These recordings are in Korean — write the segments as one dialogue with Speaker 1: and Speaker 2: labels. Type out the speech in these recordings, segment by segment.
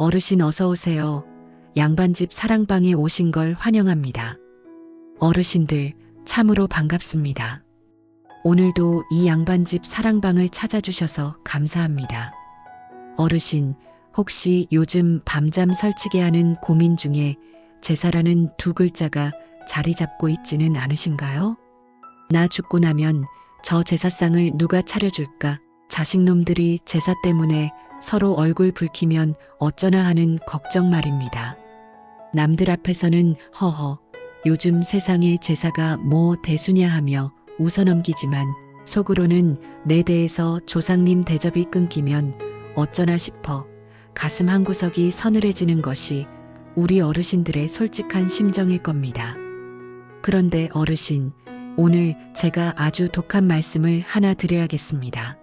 Speaker 1: 어르신 어서 오세요. 양반집 사랑방에 오신 걸 환영합니다. 어르신들 참으로 반갑습니다. 오늘도 이 양반집 사랑방을 찾아주셔서 감사합니다. 어르신, 혹시 요즘 밤잠 설치게 하는 고민 중에 제사라는 두 글자가 자리 잡고 있지는 않으신가요? 나 죽고 나면 저 제사상을 누가 차려줄까? 자식놈들이 제사 때문에 서로 얼굴 붉히면 어쩌나 하는 걱정 말입니다. 남들 앞에서는 허허, 요즘 세상에 제사가 뭐 대수냐 하며 웃어넘기지만 속으로는 내 대에서 조상님 대접이 끊기면 어쩌나 싶어 가슴 한구석이 서늘해지는 것이 우리 어르신들의 솔직한 심정일 겁니다. 그런데 어르신, 오늘 제가 아주 독한 말씀을 하나 드려야겠습니다.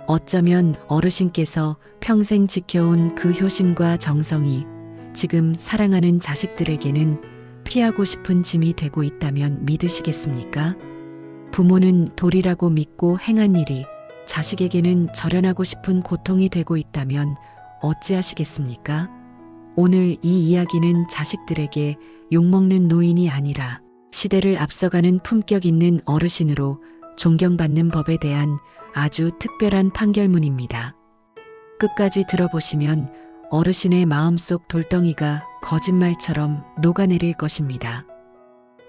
Speaker 1: 어쩌면 어르신께서 평생 지켜온 그 효심과 정성이 지금 사랑하는 자식들에게는 피하고 싶은 짐이 되고 있다면 믿으시겠습니까? 부모는 도리라고 믿고 행한 일이 자식에게는 절연하고 싶은 고통이 되고 있다면 어찌하시겠습니까? 오늘 이 이야기는 자식들에게 욕먹는 노인이 아니라 시대를 앞서가는 품격 있는 어르신으로 존경받는 법에 대한 아주 특별한 판결문입니다. 끝까지 들어보시면 어르신의 마음속 돌덩이가 거짓말처럼 녹아내릴 것입니다.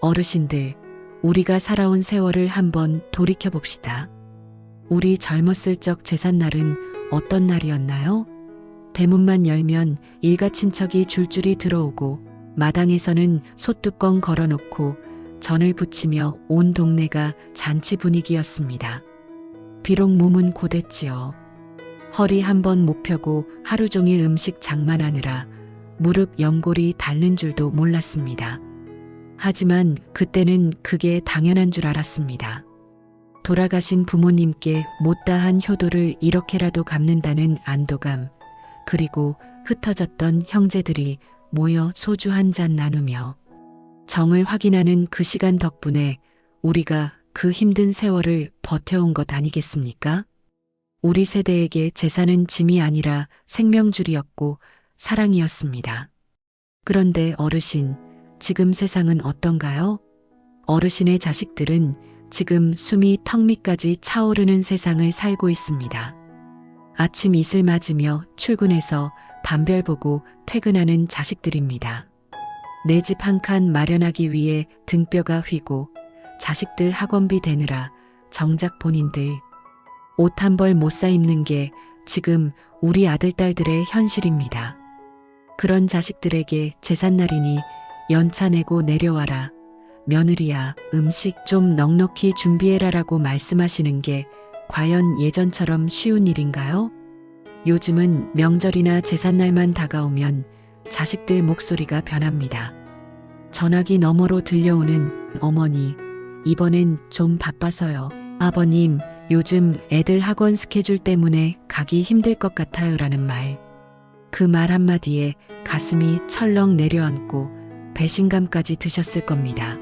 Speaker 1: 어르신들, 우리가 살아온 세월을 한번 돌이켜봅시다. 우리 젊었을 적 제삿날은 어떤 날이었나요? 대문만 열면 일가 친척이 줄줄이 들어오고 마당에서는 솥뚜껑 걸어놓고 전을 부치며 온 동네가 잔치 분위기였습니다. 비록 몸은 고됐지요. 허리 한번 못 펴고 하루 종일 음식 장만하느라 무릎 연골이 닳는 줄도 몰랐습니다. 하지만 그때는 그게 당연한 줄 알았습니다. 돌아가신 부모님께 못다한 효도를 이렇게라도 갚는다는 안도감, 그리고 흩어졌던 형제들이 모여 소주 한 잔 나누며 정을 확인하는 그 시간 덕분에 우리가 그 힘든 세월을 버텨온 것 아니겠습니까? 우리 세대에게 제사는 짐이 아니라 생명줄이었고 사랑이었습니다. 그런데 어르신, 지금 세상은 어떤가요? 어르신의 자식들은 지금 숨이 턱 밑까지 차오르는 세상을 살고 있습니다. 아침 이슬 맞으며 출근해서 밤별 보고 퇴근하는 자식들입니다. 내 집 한 칸 마련하기 위해 등뼈가 휘고 자식들 학원비 대느라 정작 본인들 옷 한 벌 못 사 입는 게 지금 우리 아들딸들의 현실입니다. 그런 자식들에게 제삿날이니 연차 내고 내려와라. 며느리야, 음식 좀 넉넉히 준비해라라고 말씀하시는 게 과연 예전처럼 쉬운 일인가요? 요즘은 명절이나 제삿날만 다가오면 자식들 목소리가 변합니다. 전화기 너머로 들려오는 어머니, 이번엔 좀 바빠서요. 아버님, 요즘 애들 학원 스케줄 때문에 가기 힘들 것 같아요 라는 말. 그 말 한마디에 가슴이 철렁 내려앉고 배신감까지 드셨을 겁니다.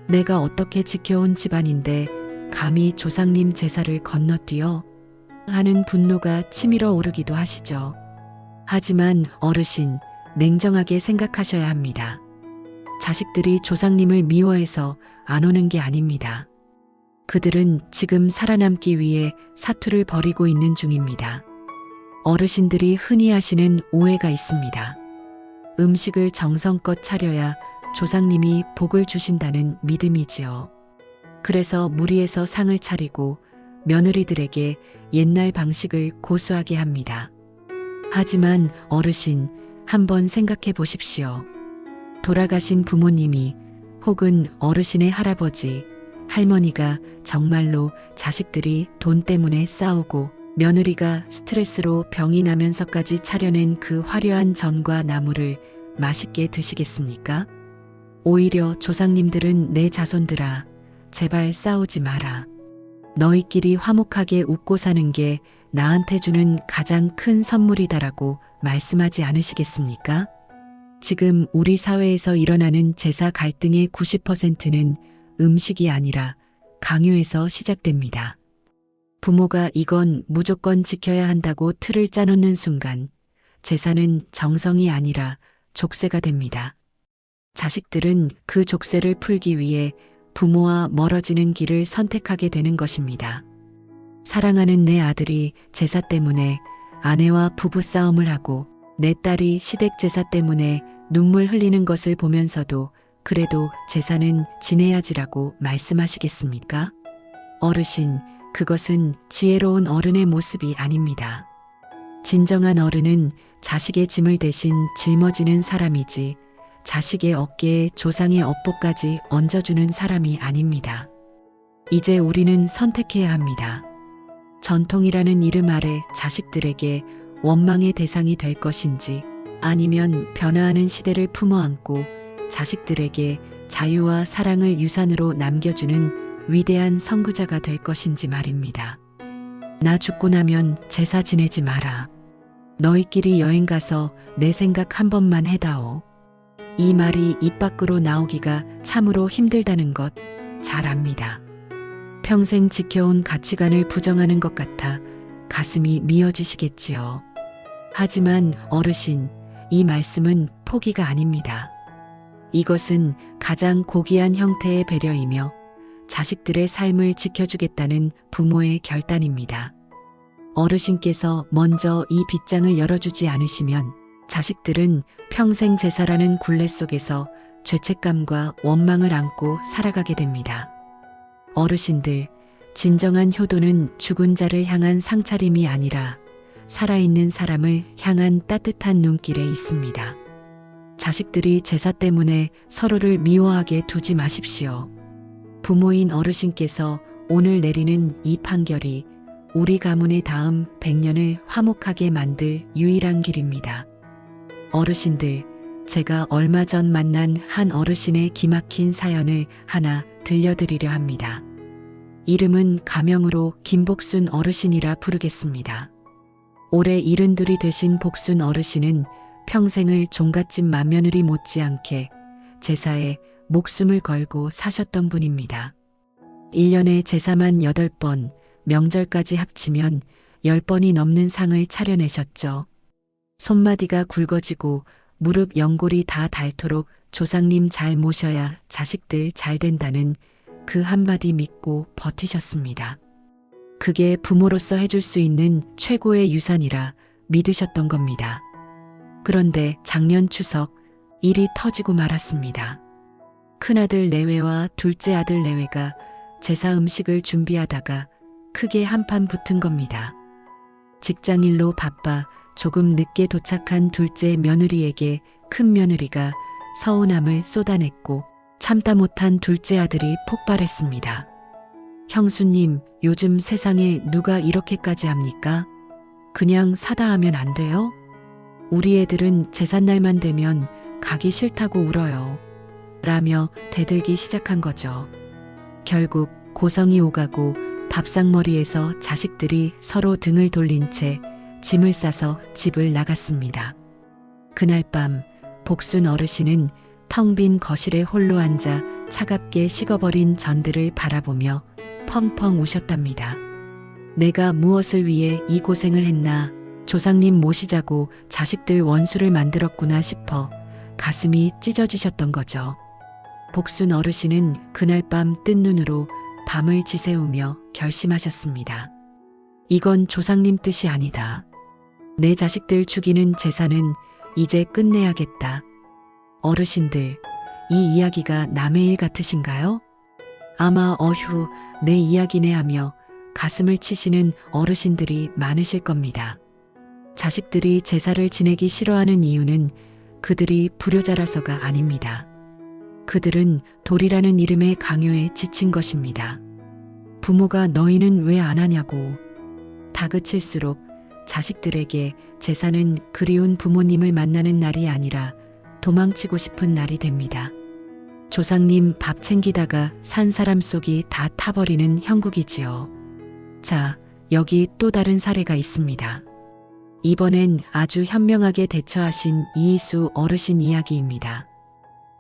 Speaker 1: 내가 어떻게 지켜온 집안인데 감히 조상님 제사를 건너뛰어 하는 분노가 치밀어 오르기도 하시죠. 하지만 어르신, 냉정하게 생각하셔야 합니다. 자식들이 조상님을 미워해서 안 오는 게 아닙니다. 그들은 지금 살아남기 위해 사투를 벌이고 있는 중입니다. 어르신들이 흔히 하시는 오해가 있습니다. 음식을 정성껏 차려야 조상님이 복을 주신다는 믿음이지요. 그래서 무리해서 상을 차리고 며느리들에게 옛날 방식을 고수하게 합니다. 하지만 어르신, 한번 생각해 보십시오. 돌아가신 부모님이 혹은 어르신의 할아버지, 할머니가 정말로 자식들이 돈 때문에 싸우고 며느리가 스트레스로 병이 나면서까지 차려낸 그 화려한 전과 나물을 맛있게 드시겠습니까? 오히려 조상님들은 내 자손들아, 제발 싸우지 마라. 너희끼리 화목하게 웃고 사는 게 나한테 주는 가장 큰 선물이다라고 말씀하지 않으시겠습니까? 지금 우리 사회에서 일어나는 제사 갈등의 90%는 음식이 아니라 강요에서 시작됩니다. 부모가 이건 무조건 지켜야 한다고 틀을 짜놓는 순간 제사는 정성이 아니라 족쇄가 됩니다. 자식들은 그 족쇄를 풀기 위해 부모와 멀어지는 길을 선택하게 되는 것입니다. 사랑하는 내 아들이 제사 때문에 아내와 부부싸움을 하고 내 딸이 시댁 제사 때문에 눈물 흘리는 것을 보면서도 그래도 제사는 지내야지라고 말씀하시겠습니까? 어르신, 그것은 지혜로운 어른의 모습이 아닙니다. 진정한 어른은 자식의 짐을 대신 짊어지는 사람이지 자식의 어깨에 조상의 업보까지 얹어주는 사람이 아닙니다. 이제 우리는 선택해야 합니다. 전통이라는 이름 아래 자식들에게 원망의 대상이 될 것인지 아니면 변화하는 시대를 품어안고 자식들에게 자유와 사랑을 유산으로 남겨주는 위대한 선구자가 될 것인지 말입니다. 나 죽고 나면 제사 지내지 마라. 너희끼리 여행 가서 내 생각 한 번만 해다오. 이 말이 입 밖으로 나오기가 참으로 힘들다는 것 잘 압니다. 평생 지켜온 가치관을 부정하는 것 같아 가슴이 미어지시겠지요. 하지만 어르신, 이 말씀은 포기가 아닙니다. 이것은 가장 고귀한 형태의 배려이며 자식들의 삶을 지켜주겠다는 부모의 결단입니다. 어르신께서 먼저 이 빗장을 열어주지 않으시면 자식들은 평생 제사라는 굴레 속에서 죄책감과 원망을 안고 살아가게 됩니다. 어르신들, 진정한 효도는 죽은 자를 향한 상차림이 아니라 살아있는 사람을 향한 따뜻한 눈길에 있습니다. 자식들이 제사 때문에 서로를 미워하게 두지 마십시오. 부모인 어르신께서 오늘 내리는 이 판결이 우리 가문의 다음 100년을 화목하게 만들 유일한 길입니다. 어르신들, 제가 얼마 전 만난 한 어르신의 기막힌 사연을 하나 들려드리려 합니다. 이름은 가명으로 김복순 어르신이라 부르겠습니다. 올해 72이 되신 복순 어르신은 평생을 종갓집 맏며느리 못지않게 제사에 목숨을 걸고 사셨던 분입니다. 1년에 제사만 8번, 명절까지 합치면 10번이 넘는 상을 차려내셨죠. 손마디가 굵어지고 무릎 연골이 다 닳도록 조상님 잘 모셔야 자식들 잘 된다는 그 한마디 믿고 버티셨습니다. 그게 부모로서 해줄 수 있는 최고의 유산이라 믿으셨던 겁니다. 그런데 작년 추석 일이 터지고 말았습니다. 큰아들 내외와 둘째 아들 내외가 제사 음식을 준비하다가 크게 한판 붙은 겁니다. 직장일로 바빠 조금 늦게 도착한 둘째 며느리에게 큰 며느리가 서운함을 쏟아냈고 참다 못한 둘째 아들이 폭발했습니다. 형수님, 요즘 세상에 누가 이렇게까지 합니까? 그냥 사다 하면 안 돼요? 우리 애들은 제삿날만 되면 가기 싫다고 울어요. 라며 대들기 시작한 거죠. 결국 고성이 오가고 밥상머리에서 자식들이 서로 등을 돌린 채 짐을 싸서 집을 나갔습니다. 그날 밤 복순 어르신은 텅 빈 거실에 홀로 앉아 차갑게 식어버린 전들을 바라보며 펑펑 우셨답니다. 내가 무엇을 위해 이 고생을 했나, 조상님 모시자고 자식들 원수를 만들었구나 싶어 가슴이 찢어지셨던 거죠. 복순 어르신은 그날 밤 뜬 눈으로 밤을 지새우며 결심하셨습니다. 이건 조상님 뜻이 아니다. 내 자식들 죽이는 제사는 이제 끝내야겠다. 어르신들, 이 이야기가 남의 일 같으신가요? 아마 어휴, 내 이야기네 하며 가슴을 치시는 어르신들이 많으실 겁니다. 자식들이 제사를 지내기 싫어하는 이유는 그들이 불효자라서가 아닙니다. 그들은 돌이라는 이름의 강요에 지친 것입니다. 부모가 너희는 왜 안 하냐고 다그칠수록 자식들에게 제사는 그리운 부모님을 만나는 날이 아니라 도망치고 싶은 날이 됩니다. 조상님 밥 챙기다가 산 사람 속이 다 타버리는 형국이지요. 자, 여기 또 다른 사례가 있습니다. 이번엔 아주 현명하게 대처하신 이희수 어르신 이야기입니다.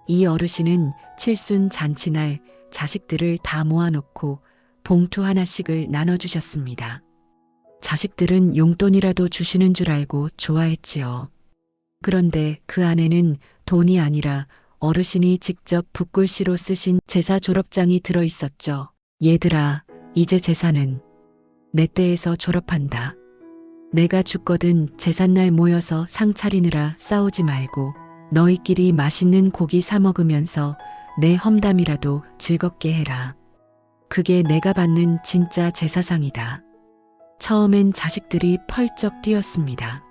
Speaker 1: 이 어르신은 칠순 잔치날 자식들을 다 모아놓고 봉투 하나씩을 나눠주셨습니다. 자식들은 용돈이라도 주시는 줄 알고 좋아했지요. 그런데 그 안에는 돈이 아니라 어르신이 직접 붓글씨로 쓰신 제사 졸업장이 들어 있었죠. 얘들아, 이제 제사는 내 떼에서 졸업한다. 내가 죽거든 제삿날 모여서 상 차리느라 싸우지 말고 너희끼리 맛있는 고기 사 먹으면서 내 험담이라도 즐겁게 해라. 그게 내가 받는 진짜 제사상이다. 처음엔 자식들이 펄쩍 뛰었습니다.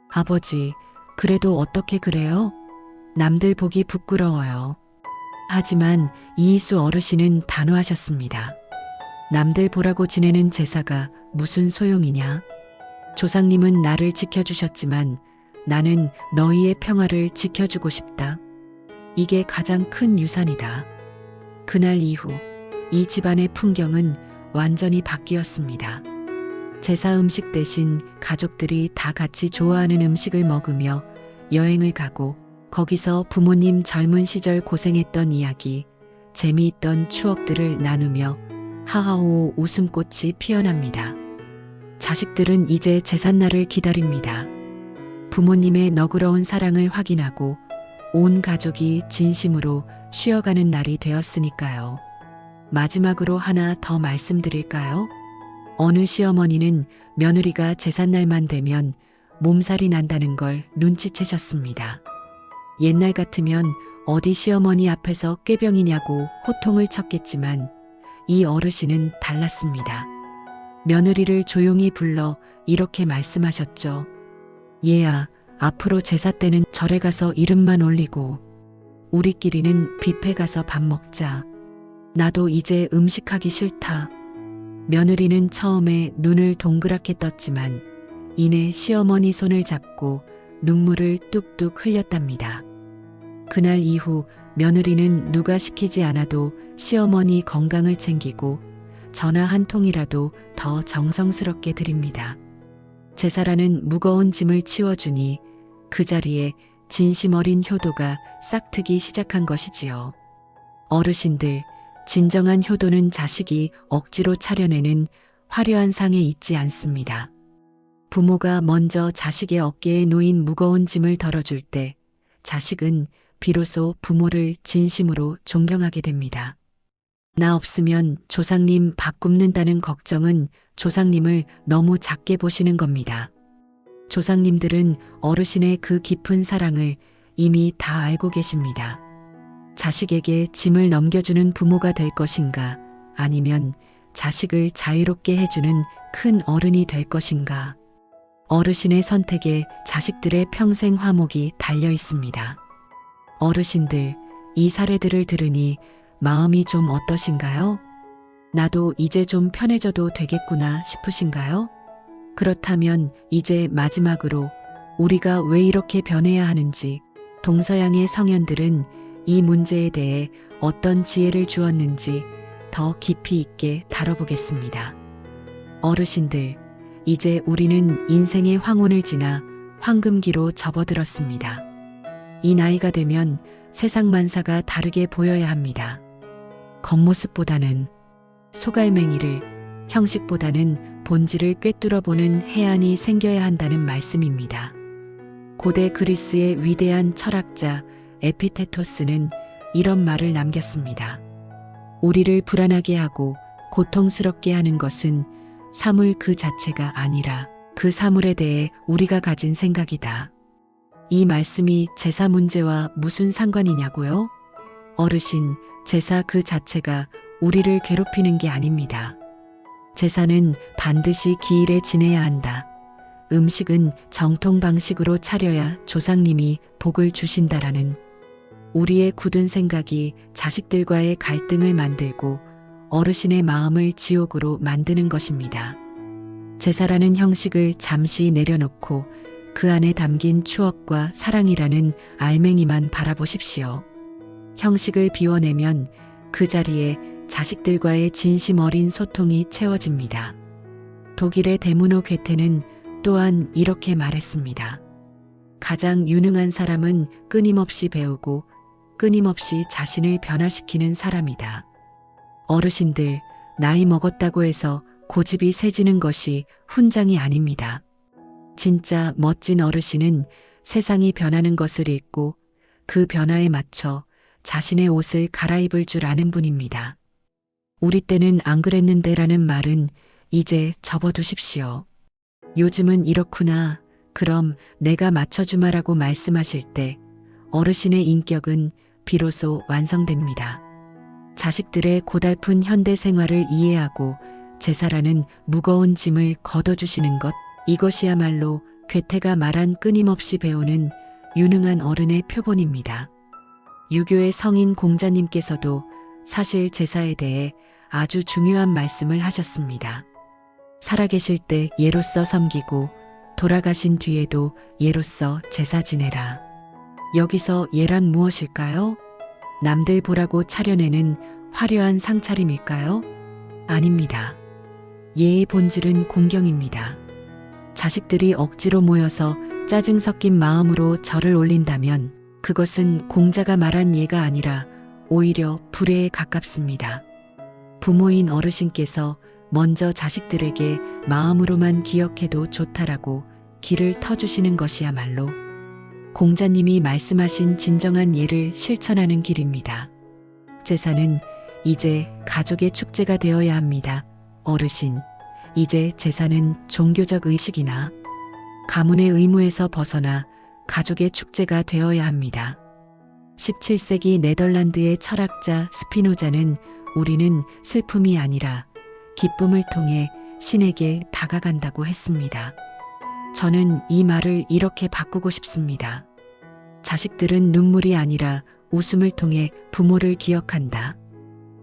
Speaker 1: 아버지, 그래도 어떻게 그래요? 남들 보기 부끄러워요. 하지만 이이수 어르신은 단호하셨습니다. 남들 보라고 지내는 제사가 무슨 소용이냐? 조상님은 나를 지켜주셨지만 나는 너희의 평화를 지켜주고 싶다. 이게 가장 큰 유산이다. 그날 이후 이 집안의 풍경은 완전히 바뀌었습니다. 제사 음식 대신 가족들이 다 같이 좋아하는 음식을 먹으며 여행을 가고 거기서 부모님 젊은 시절 고생했던 이야기, 재미있던 추억들을 나누며 하하호 웃음꽃이 피어납니다. 자식들은 이제 제삿날을 기다립니다. 부모님의 너그러운 사랑을 확인하고 온 가족이 진심으로 쉬어가는 날이 되었으니까요. 마지막으로 하나 더 말씀드릴까요? 어느 시어머니는 며느리가 제삿날만 되면 몸살이 난다는 걸 눈치채셨습니다. 옛날 같으면 어디 시어머니 앞에서 꾀병이냐고 호통을 쳤겠지만 이 어르신은 달랐습니다. 며느리를 조용히 불러 이렇게 말씀하셨죠. 얘야, 앞으로 제사 때는 절에 가서 이름만 올리고 우리끼리는 뷔페 가서 밥 먹자. 나도 이제 음식하기 싫다. 며느리는 처음에 눈을 동그랗게 떴지만 이내 시어머니 손을 잡고 눈물을 뚝뚝 흘렸답니다. 그날 이후 며느리는 누가 시키지 않아도 시어머니 건강을 챙기고 전화 한 통이라도 더 정성스럽게 드립니다. 제사라는 무거운 짐을 치워주니 그 자리에 진심 어린 효도가 싹트기 시작한 것이지요. 어르신들, 진정한 효도는 자식이 억지로 차려내는 화려한 상에 있지 않습니다. 부모가 먼저 자식의 어깨에 놓인 무거운 짐을 덜어줄 때 자식은 비로소 부모를 진심으로 존경하게 됩니다. 나 없으면 조상님 밥 굶는다는 걱정은 조상님을 너무 작게 보시는 겁니다. 조상님들은 어르신의 그 깊은 사랑을 이미 다 알고 계십니다. 자식에게 짐을 넘겨주는 부모가 될 것인가, 아니면 자식을 자유롭게 해주는 큰 어른이 될 것인가. 어르신의 선택에 자식들의 평생 화목이 달려 있습니다. 어르신들, 이 사례들을 들으니 마음이 좀 어떠신가요? 나도 이제 좀 편해져도 되겠구나 싶으신가요? 그렇다면 이제 마지막으로 우리가 왜 이렇게 변해야 하는지, 동서양의 성현들은 이 문제에 대해 어떤 지혜를 주었는지 더 깊이 있게 다뤄보겠습니다. 어르신들, 이제 우리는 인생의 황혼을 지나 황금기로 접어들었습니다. 이 나이가 되면 세상 만사가 다르게 보여야 합니다. 겉모습보다는 소갈맹이를, 형식보다는 본질을 꿰뚫어보는 해안이 생겨야 한다는 말씀입니다. 고대 그리스의 위대한 철학자 에피테토스는 이런 말을 남겼습니다. 우리를 불안하게 하고 고통스럽게 하는 것은 사물 그 자체가 아니라 그 사물에 대해 우리가 가진 생각이다. 이 말씀이 제사 문제와 무슨 상관이냐고요? 어르신, 제사 그 자체가 우리를 괴롭히는 게 아닙니다. 제사는 반드시 기일에 지내야 한다. 음식은 정통 방식으로 차려야 조상님이 복을 주신다라는 우리의 굳은 생각이 자식들과의 갈등을 만들고 어르신의 마음을 지옥으로 만드는 것입니다. 제사라는 형식을 잠시 내려놓고 그 안에 담긴 추억과 사랑이라는 알맹이만 바라보십시오. 형식을 비워내면 그 자리에 자식들과의 진심 어린 소통이 채워집니다. 독일의 데무노 괴테는 또한 이렇게 말했습니다. 가장 유능한 사람은 끊임없이 배우고 끊임없이 자신을 변화시키는 사람이다. 어르신들, 나이 먹었다고 해서 고집이 세지는 것이 훈장이 아닙니다. 진짜 멋진 어르신은 세상이 변하는 것을 읽고 그 변화에 맞춰 자신의 옷을 갈아입을 줄 아는 분입니다. 우리 때는 안 그랬는데라는 말은 이제 접어두십시오. 요즘은 이렇구나. 그럼 내가 맞춰주마라고 말씀하실 때 어르신의 인격은 비로소 완성됩니다. 자식들의 고달픈 현대 생활을 이해하고 제사라는 무거운 짐을 걷어주시는 것, 이것이야말로 괴테가 말한 끊임없이 배우는 유능한 어른의 표본입니다. 유교의 성인 공자님께서도 사실 제사에 대해 아주 중요한 말씀을 하셨습니다. 살아계실 때 예로서 섬기고 돌아가신 뒤에도 예로서 제사 지내라. 여기서 예란 무엇일까요? 남들 보라고 차려내는 화려한 상차림일까요? 아닙니다. 예의 본질은 공경입니다. 자식들이 억지로 모여서 짜증 섞인 마음으로 절을 올린다면 그것은 공자가 말한 예가 아니라 오히려 불예에 가깝습니다. 부모인 어르신께서 먼저 자식들에게 마음으로만 기억해도 좋다라고 길을 터주시는 것이야말로 공자님이 말씀하신 진정한 예를 실천하는 길입니다. 제사는 이제 가족의 축제가 되어야 합니다. 어르신, 이제 제사는 종교적 의식이나 가문의 의무에서 벗어나 가족의 축제가 되어야 합니다. 17세기 네덜란드의 철학자 스피노자는 우리는 슬픔이 아니라 기쁨을 통해 신에게 다가간다고 했습니다. 저는 이 말을 이렇게 바꾸고 싶습니다. 자식들은 눈물이 아니라 웃음을 통해 부모를 기억한다.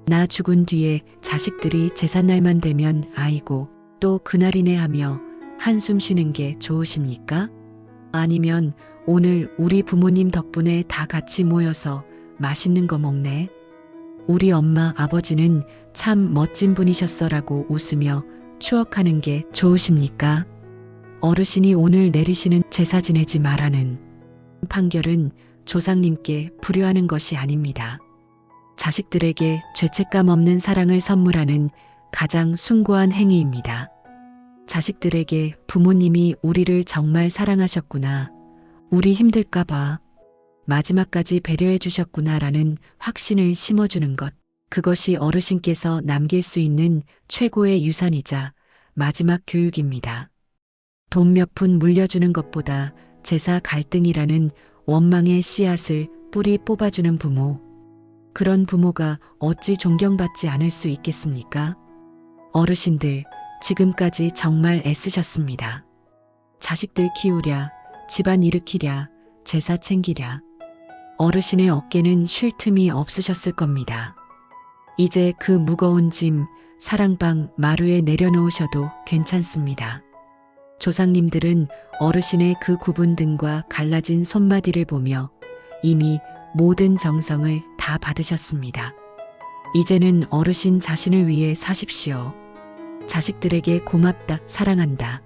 Speaker 1: 나 죽은 뒤에 자식들이 제삿날만 되면 아이고 또 그날이네 하며 한숨 쉬는 게 좋으십니까? 아니면 오늘 우리 부모님 덕분에 다 같이 모여서 맛있는 거 먹네. 우리 엄마 아버지는 참 멋진 분이셨어라고 웃으며 추억하는 게 좋으십니까? 어르신이 오늘 내리시는 제사 지내지 말라는 판결은 조상님께 불효하는 것이 아닙니다. 자식들에게 죄책감 없는 사랑을 선물하는 가장 숭고한 행위입니다. 자식들에게 부모님이 우리를 정말 사랑하셨구나. 우리 힘들까봐 마지막까지 배려해 주셨구나라는 확신을 심어주는 것. 그것이 어르신께서 남길 수 있는 최고의 유산이자 마지막 교육입니다. 돈 몇 푼 물려주는 것보다 제사 갈등이라는 원망의 씨앗을 뿌리 뽑아주는 부모. 그런 부모가 어찌 존경받지 않을 수 있겠습니까? 어르신들, 지금까지 정말 애쓰셨습니다. 자식들 키우랴, 집안 일으키랴, 제사 챙기랴. 어르신의 어깨는 쉴 틈이 없으셨을 겁니다. 이제 그 무거운 짐 사랑방 마루에 내려놓으셔도 괜찮습니다. 조상님들은 어르신의 그 굽은 등과 갈라진 손마디를 보며 이미 모든 정성을 다 받으셨습니다. 이제는 어르신 자신을 위해 사십시오. 자식들에게 고맙다, 사랑한다,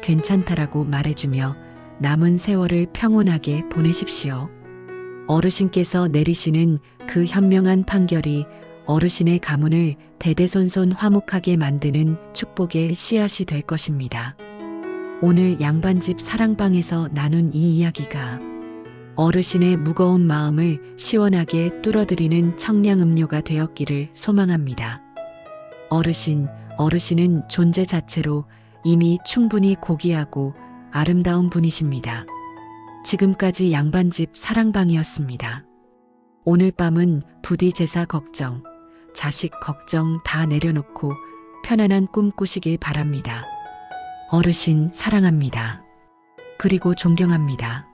Speaker 1: 괜찮다라고 말해주며 남은 세월을 평온하게 보내십시오. 어르신께서 내리시는 그 현명한 판결이 어르신의 가문을 대대손손 화목하게 만드는 축복의 씨앗이 될 것입니다. 오늘 양반집 사랑방에서 나눈 이 이야기가 어르신의 무거운 마음을 시원하게 뚫어드리는 청량음료가 되었기를 소망합니다. 어르신은 존재 자체로 이미 충분히 고귀하고 아름다운 분이십니다. 지금까지 양반집 사랑방이었습니다. 오늘 밤은 부디 제사 걱정, 자식 걱정 다 내려놓고 편안한 꿈 꾸시길 바랍니다. 어르신 사랑합니다. 그리고 존경합니다.